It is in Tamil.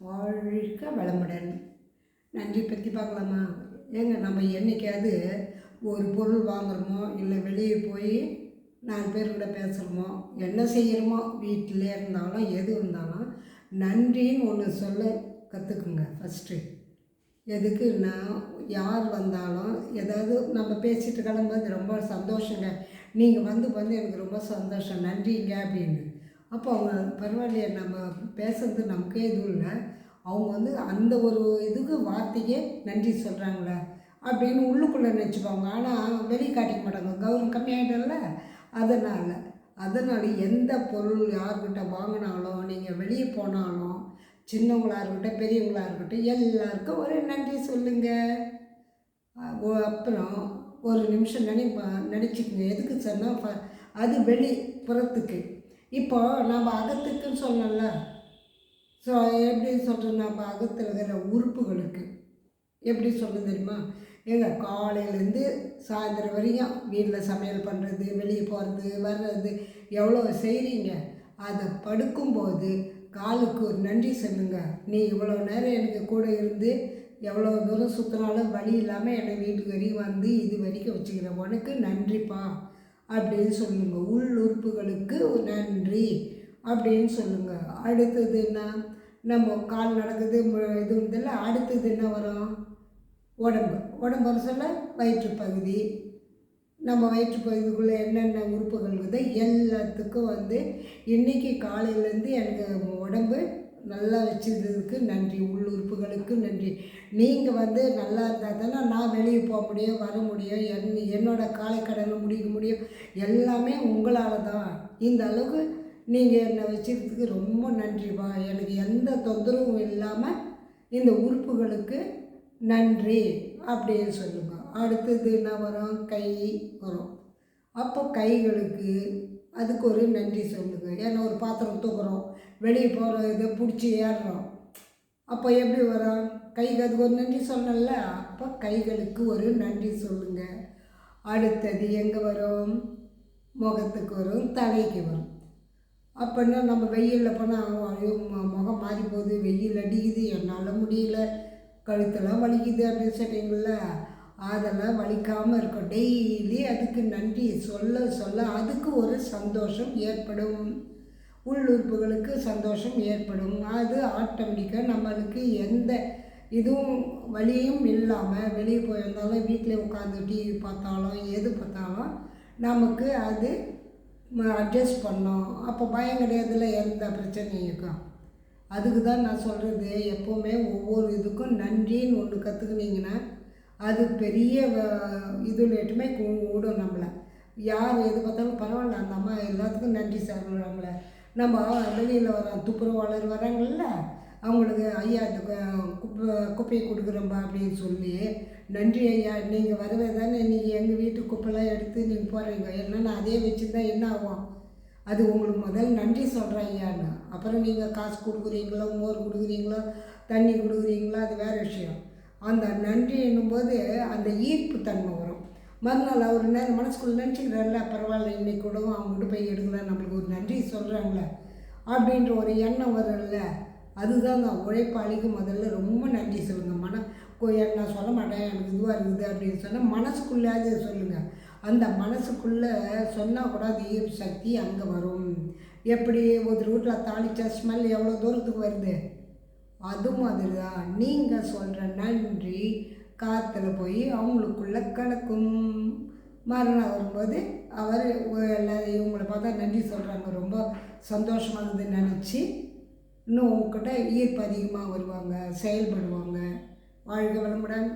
வாழ்க வளமுடன். நன்றி பற்றி பார்க்கலாமா? ஏங்க நம்ம என்றைக்காவது ஒரு பொருள் வாங்குகிறோமோ இல்லை வெளியே போய் 4 பேர் கூட பேசுகிறோமோ என்ன செய்கிறோமோ வீட்டில் இருந்தாலும் எது இருந்தாலும் நன்றின்னு ஒன்று சொல்ல கற்றுக்குங்க ஃபஸ்ட்டு. எதுக்குன்னா யார் வந்தாலும் ஏதாவது நம்ம பேசிட்டு கிளம்புறது ரொம்ப சந்தோஷங்க, நீங்கள் வந்து எனக்கு ரொம்ப சந்தோஷம் நன்றிங்க அப்படின்னு. அப்போ அவங்க பரவாயில்லையே நம்ம பேசுறது நமக்கே எதுவும் இல்லை, அவங்க அந்த ஒரு இதுக்கு வார்த்தைக்கே நன்றி சொல்கிறாங்களே அப்படின்னு உள்ளுக்குள்ளே நினச்சிப்பாங்க. ஆனால் வெளியே காட்டிக்க மாட்டாங்க, கௌரவம் கம்மியாகிட்டல. அதனால் எந்த பொருள் யார்கிட்ட வாங்கினாலும் நீங்கள் வெளியே போனாலும் சின்னவங்களாக இருக்கட்டும் பெரியவங்களாக இருக்கட்டும் எல்லாருக்கும் ஒரு நன்றி சொல்லுங்கள். அப்புறம் ஒரு நிமிஷம் நினச்சிக்கோங்க. எதுக்கு சொன்னால் அது வெளிப்புறத்துக்கு. இப்போ நம்ம அகத்துக்குன்னு சொல்லல. ஸோ எப்படி சொல்கிறோம், நம்ம அகத்தில் இருக்கிற உறுப்புகளுக்கு எப்படி சொல்கிறது தெரியுமா? காலையிலேருந்து சாயந்தரம் வரைக்கும் வீட்டில் சமையல் பண்ணுறது, வெளியே போகிறது வர்றது எவ்வளோ செய்கிறீங்க. அதை படுக்கும்போது காலுக்கு ஒரு நன்றி சொல்லுங்க. நீ இவ்வளோ நேரம் எனக்கு கூட இருந்து எவ்வளோ தூரம் சுற்றினாலும் வழி இல்லாமல் என்னை வீட்டுக்கு வரைக்கும் வந்து இது வரைக்கும் வச்சுக்கிறேன், உனக்கு நன்றிப்பா அப்படின்னு சொல்லுங்கள். உள் உறுப்புகளுக்கு நன்றி அப்படின்னு சொல்லுங்கள். அடுத்தது என்ன, நம்ம கால் நடக்குது இது இல்லை. அடுத்தது என்ன வரும், உடம்பு சொல்ல வயிற்றுப்பகுதி. நம்ம வயிற்றுப்பகுதிக்குள்ளே என்னென்ன உறுப்புகள் இருக்குது எல்லாத்துக்கும் இன்றைக்கி காலையிலேருந்து எனக்கு உடம்பு நல்லா வச்சுருந்ததுக்கு நன்றி, உள் உறுப்புகளுக்கு நன்றி. நீங்கள் நல்லா இருந்தால் தானே நான் வெளியே போக முடியும், வர முடியும், என்னோடய காலை கடனை முடிக்க முடியும். எல்லாமே உங்களால் தான். இந்த அளவுக்கு நீங்கள் என்னை வச்சுக்கிறதுக்கு ரொம்ப நன்றிப்பா, எனக்கு எந்த தொந்தரவும் இல்லாமல் இந்த உறுப்புகளுக்கு நன்றி அப்படின்னு சொல்லுங்கள். அடுத்தது என்ன வரும், கை வரும். அப்போ கைகளுக்கு அதுக்கு ஒரு நன்றி சொல்லுங்கள். ஏன்னா ஒரு பாத்திரம் தூக்குறோம், வெளியே போகிற இதை பிடிச்சி ஏறுறோம், அப்போ எப்படி வரும், கைக்கு அதுக்கு ஒரு நன்றி சொல்லல. அப்போ கைகளுக்கு ஒரு நன்றி சொல்லுங்கள். அடுத்தது எங்கே வரும், முகத்துக்கு வரும், தலைக்கு வரும். அப்படின்னா நம்ம வெயிலில் போனால் முகம் மாறி போகுது, வெயில் அடிக்குது, என்னால் முடியல, கழுத்தெல்லாம் வலிக்குது அப்படின்னு சொல்லிங்கள, அதெல்லாம் வலிக்காமல் இருக்கும். டெய்லி அதுக்கு நன்றி சொல்ல சொல்ல அதுக்கு ஒரு சந்தோஷம் ஏற்படும், உள்ளுறுப்புகளுக்கு சந்தோஷம் ஏற்படும். அது ஆட்டோமேட்டிக்காக நம்மளுக்கு எந்த இதுவும் வலியும் இல்லாமல் வெளியே போயிருந்தாலும் வீட்டில் உட்காந்து டிவி பார்த்தாலும் எது பார்த்தாலும் நமக்கு அது அட்ஜஸ்ட் பண்ணோம். அப்போ பயம் கிடையாதுல, எந்த பிரச்சனையும் இருக்கும். அதுக்கு தான் நான் சொல்கிறது, எப்போவுமே ஒவ்வொரு இதுக்கும் நன்றின்னு ஒன்று கற்றுக்குனீங்கன்னா அது பெரிய இதுலேட்டுமே கூடும். நம்மளை யார் எது பார்த்தாலும் பரவாயில்ல, அந்த அம்மா எல்லாத்துக்கும் நன்றி சொல்கிறாங்களே. நம்ம வெளியில் துப்புரவாளர் வராங்கள்ல, அவங்களுக்கு ஐயா இந்த குப்பையை கொடுக்குறோம்பா அப்படின்னு சொல்லி நன்றி ஐயா, நீங்கள் வரவே தானே நீங்கள் எங்கள் வீட்டு குப்பைலாம் எடுத்து நீங்கள் போகிறீங்க, என்னென்னா அதே வச்சுருந்தா என்ன ஆகும், அது உங்களுக்கு முதல் நன்றி சொல்கிறேன் ஐயான்னு. அப்புறம் நீங்கள் காசு கொடுக்குறீங்களோ, மோர் கொடுக்குறீங்களோ, தண்ணி கொடுக்குறீங்களோ, அது வேறு விஷயம். அந்த நன்றி என்னும்போது அந்த ஈர்ப்பு தன்மை வரும். மறுநாள் அவர் நேரம் மனசுக்குள்ளே நினச்சிக்கிறாருல, பரவாயில்ல இன்னைக்கு கூட அவங்ககிட்ட போய் எடுக்கலாம், நம்மளுக்கு ஒரு நன்றி சொல்கிறாங்களே அப்படின்ற ஒரு எண்ணம் வரும்ல. அதுதான் நான் உழைப்பாளிக்கு முதல்ல ரொம்ப நன்றி சொல்லுங்கள். நான் சொல்ல மாட்டேன் எனக்கு இதுவாக இருக்குது அப்படின்னு சொன்னால் மனசுக்குள்ளாது சொல்லுங்கள். அந்த மனசுக்குள்ளே சொன்னால் கூட அது ஈர்ப்பு சக்தி அங்கே வரும். எப்படி ஒரு வீட்டில் தாளிச்சா ஸ்மெல் எவ்வளோ தூரத்துக்கு வருது, அது மாதிரி தான் நீங்கள் சொல்கிற நன்றி காற்றுல போய் அவங்களுக்குள்ளே கலக்கும். மறுநாள் வரும்போது அவர் எல்லோரும் இவங்களை பார்த்தா நன்றி சொல்கிறாங்க, ரொம்ப சந்தோஷமாகுதுன்னு நினச்சி இன்னும் உங்ககிட்ட ஈர்ப்பு அதிகமாக வருவாங்க, செயல்படுவாங்க. வாழ்க வளமுடன்.